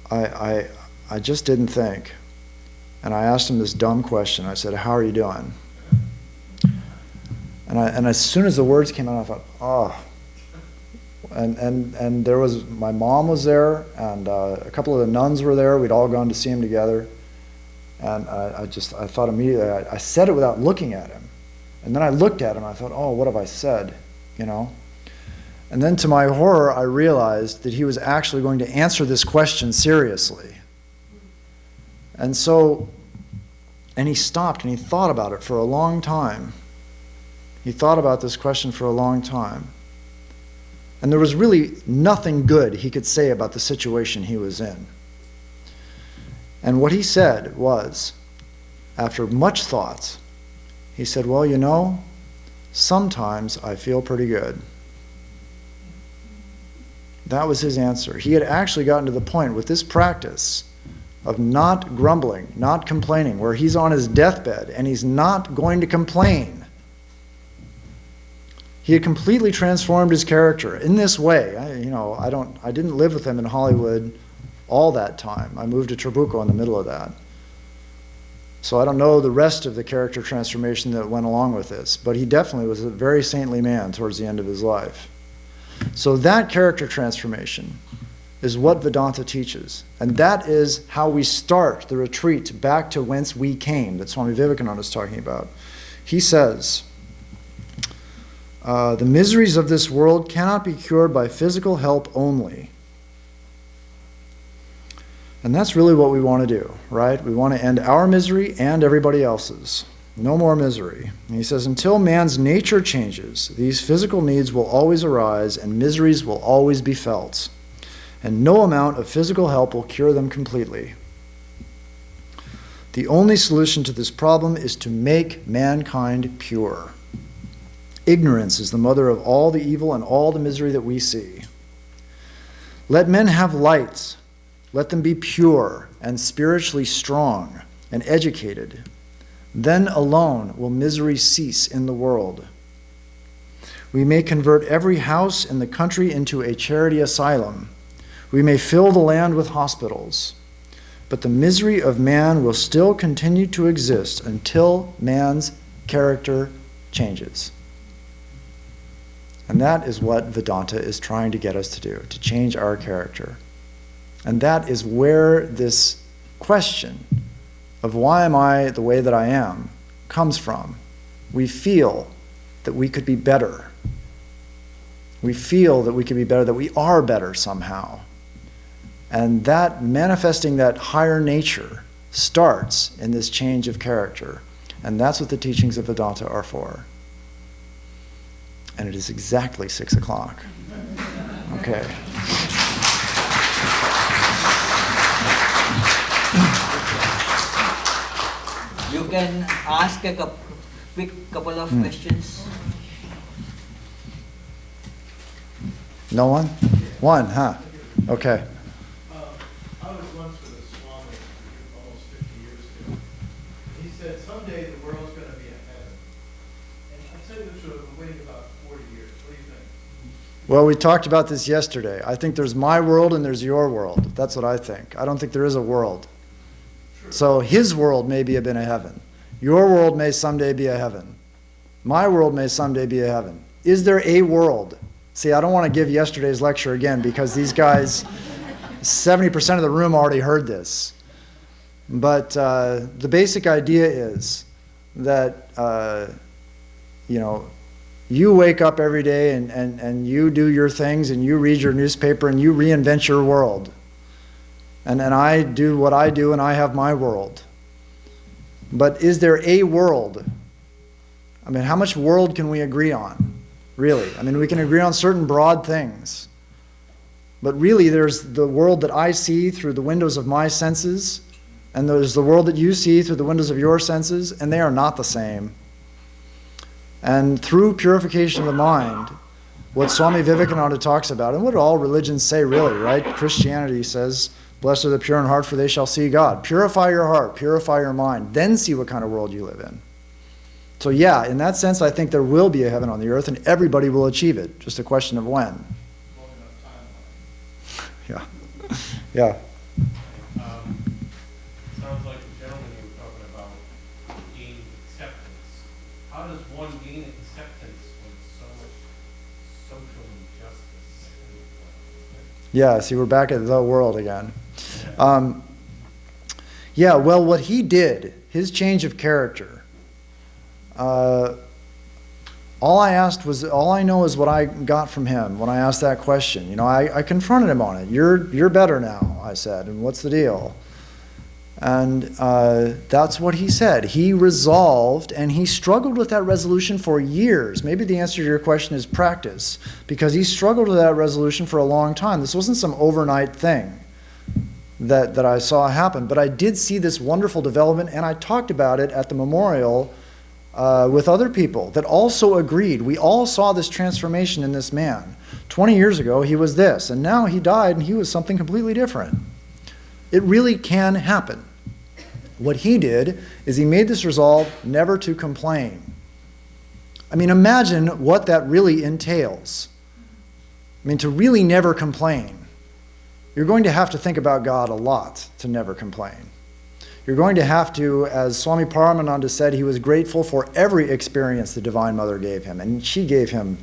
I just didn't think. And I asked him this dumb question. I said, how are you doing? And as soon as the words came out, I thought, oh. And there was, my mom was there, and a couple of the nuns were there. We'd all gone to see him together. And I thought immediately, I said it without looking at him. And then I looked at him, and I thought, oh, what have I said, And then to my horror, I realized that he was actually going to answer this question seriously. And he stopped, and he thought about it for a long time. He thought about this question for a long time. And there was really nothing good he could say about the situation he was in. And what he said was, after much thought, he said, well, sometimes I feel pretty good. That was his answer. He had actually gotten to the point with this practice of not grumbling, not complaining, where he's on his deathbed and he's not going to complain. He had completely transformed his character in this way. I didn't live with him in Hollywood all that time. I moved to Trabuco in the middle of that. So I don't know the rest of the character transformation that went along with this, but he definitely was a very saintly man towards the end of his life. So that character transformation is what Vedanta teaches. And that is how we start the retreat back to whence we came, that Swami Vivekananda is talking about. He says, the miseries of this world cannot be cured by physical help only. And that's really what we want to do, right? We want to end our misery and everybody else's. No more misery. And he says, until man's nature changes, these physical needs will always arise and miseries will always be felt. And no amount of physical help will cure them completely. The only solution to this problem is to make mankind pure. Ignorance is the mother of all the evil and all the misery that we see. Let men have light. Let them be pure and spiritually strong and educated. Then alone will misery cease in the world. We may convert every house in the country into a charity asylum. We may fill the land with hospitals. But the misery of man will still continue to exist until man's character changes. And that is what Vedanta is trying to get us to do, to change our character. And that is where this question of why am I the way that I am comes from. We feel that we could be better. We feel that we could be better, that we are better somehow. And that manifesting that higher nature starts in this change of character. And that's what the teachings of Vedanta are for. And it is exactly 6 o'clock. Okay. You can ask a quick couple of questions. No one? One, huh? Okay. I was once with a Swami almost 50 years ago. He said, someday the world's going to be a heaven. And I'll tell you the truth, I've been waiting about 40 years. What do you think? Well, we talked about this yesterday. I think there's my world and there's your world. That's what I think. I don't think there is a world. True. So his world may be a been a heaven. Your world may someday be a heaven. My world may someday be a heaven. Is there a world? See, I don't want to give yesterday's lecture again because these guys, 70% of the room already heard this. But the basic idea is that, you wake up every day and you do your things and you read your newspaper and you reinvent your world. And I do what I do and I have my world. But is there a world? I mean, how much world can we agree on? Really? I mean, we can agree on certain broad things. But really, there's the world that I see through the windows of my senses, and there's the world that you see through the windows of your senses, and they are not the same. And through purification of the mind, what Swami Vivekananda talks about, and what all religions say really, right? Christianity says, blessed are the pure in heart, for they shall see God. Purify your heart, purify your mind, then see what kind of world you live in. So yeah, in that sense, I think there will be a heaven on the earth, and everybody will achieve it. Just a question of when. Yeah. Yeah. Sounds like the gentleman you were talking about gained acceptance. How does one gain acceptance when so much social injustice? Yeah, see, we're back at the world again. Yeah, well, what he did, his change of character, all I know is what I got from him when I asked that question. You know, I confronted him on it. You're better now, I said, and what's the deal? And that's what he said. He resolved, and he struggled with that resolution for years. Maybe the answer to your question is practice, because he struggled with that resolution for a long time. This wasn't some overnight thing that I saw happen, but I did see this wonderful development, and I talked about it at the memorial with other people that also agreed. We all saw this transformation in this man. 20 years ago, he was this, and now he died, and he was something completely different. It really can happen. What he did is he made this resolve never to complain. I mean, imagine what that really entails. I mean, to really never complain. You're going to have to think about God a lot to never complain. You're going to have to, as Swami Paramananda said, he was grateful for every experience the Divine Mother gave him. And she gave him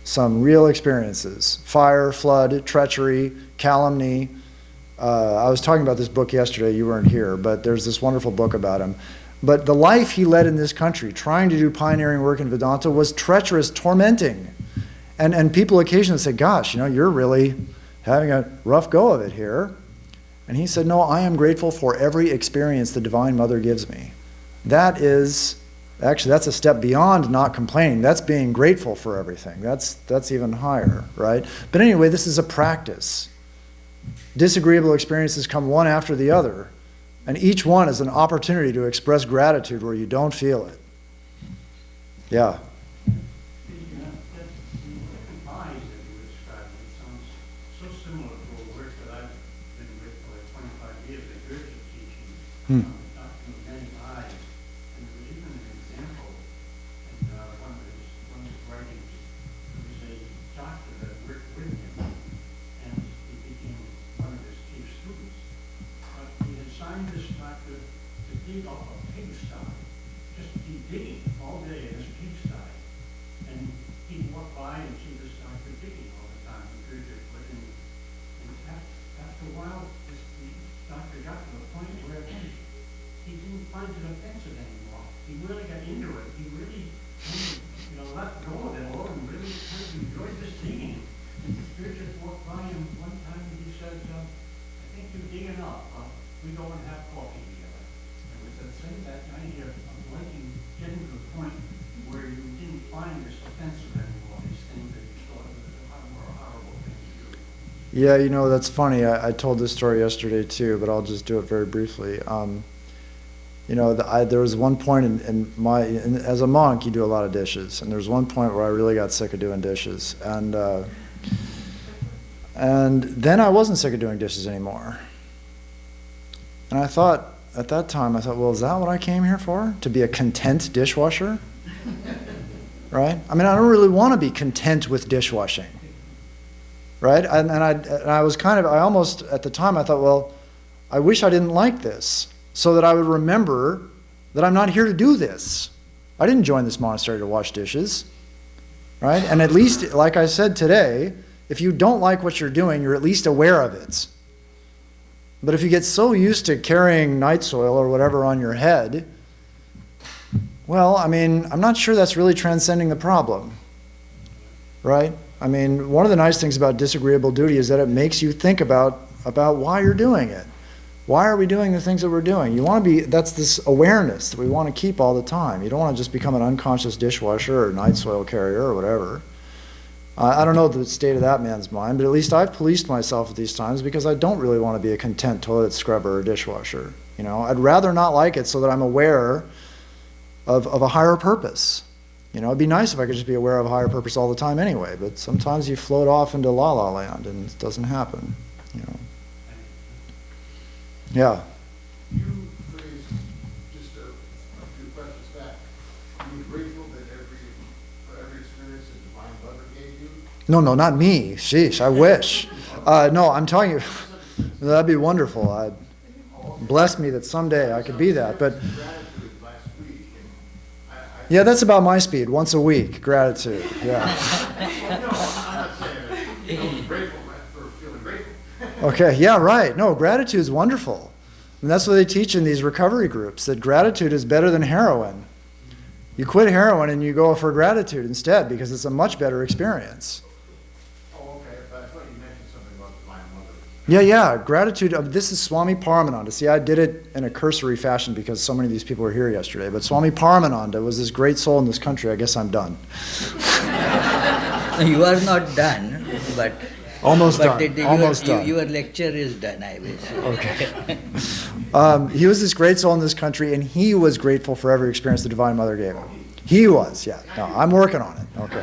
some real experiences. Fire, flood, treachery, calumny. I was talking about this book yesterday. You weren't here, but there's this wonderful book about him. But the life he led in this country, trying to do pioneering work in Vedanta, was treacherous, tormenting. And people occasionally say, gosh, you're really having a rough go of it here. And he said, no, I am grateful for every experience the Divine Mother gives me. That is, actually, that's a step beyond not complaining. That's being grateful for everything. That's even higher, right? But anyway, this is a practice. Disagreeable experiences come one after the other, and each one is an opportunity to express gratitude where you don't feel it. Yeah. Hmm. Many eyes, and there was even an example in one of his writings. There was a doctor that worked with him, and he became one of his chief students. But he assigned this doctor to dig up a pigsty, just keep digging all day in this pigsty. And he'd walk by and see this doctor digging all the time. And after a while, the doctor got to the point where he didn't find it offensive anymore. He really got into it. He really let go of it all and really kind of enjoyed this digging. And the spirit just walked by him one time and he said, I think you're digging up. We go and have coffee together. And we said, say that idea of liking, getting to the point where you didn't find this offensive anymore, these things that you thought were horrible things to do. Yeah, that's funny. I told this story yesterday too, but I'll just do it very briefly. There was one point as a monk, you do a lot of dishes, and there was one point where I really got sick of doing dishes, and then I wasn't sick of doing dishes anymore. And I thought, at that time, well, is that what I came here for? To be a content dishwasher? Right? I don't really want to be content with dishwashing. Right? And I was I almost, at the time, I thought, well, I wish I didn't like this, so that I would remember that I'm not here to do this. I didn't join this monastery to wash dishes, right? And at least, like I said today, if you don't like what you're doing, you're at least aware of it. But if you get so used to carrying night soil or whatever on your head, well, I'm not sure that's really transcending the problem, right? One of the nice things about disagreeable duty is that it makes you think about why you're doing it. Why are we doing the things that we're doing? That's this awareness that we want to keep all the time. You don't want to just become an unconscious dishwasher or night soil carrier or whatever. I don't know the state of that man's mind, but at least I've policed myself at these times because I don't really want to be a content toilet scrubber or dishwasher. I'd rather not like it so that I'm aware of a higher purpose. It'd be nice if I could just be aware of a higher purpose all the time anyway, but sometimes you float off into la-la land and it doesn't happen. Yeah. You phrased just a few questions back. You were grateful that for every experience that Divine Mother gave you? No, not me. Sheesh, I wish. No, I'm telling you, that'd be wonderful. Bless me that someday I could be that. But Gratitude last week. yeah, that's about my speed. Once a week, gratitude. Yeah. No, I'm not saying I was grateful for feeling grateful. Okay, yeah, right. No, gratitude is wonderful. And that's what they teach in these recovery groups, that gratitude is better than heroin. You quit heroin and you go for gratitude instead because it's a much better experience. Oh, okay. But I thought you mentioned something about Divine Mother. Yeah, gratitude. This is Swami Paramananda. See, I did it in a cursory fashion because so many of these people were here yesterday. But Swami Paramananda was this great soul in this country. I guess I'm done. You are not done, but... Almost done. Almost done. Your lecture is done, I wish. Okay. He was this great soul in this country, and he was grateful for every experience the Divine Mother gave him. He was, yeah. No, I'm working on it. Okay.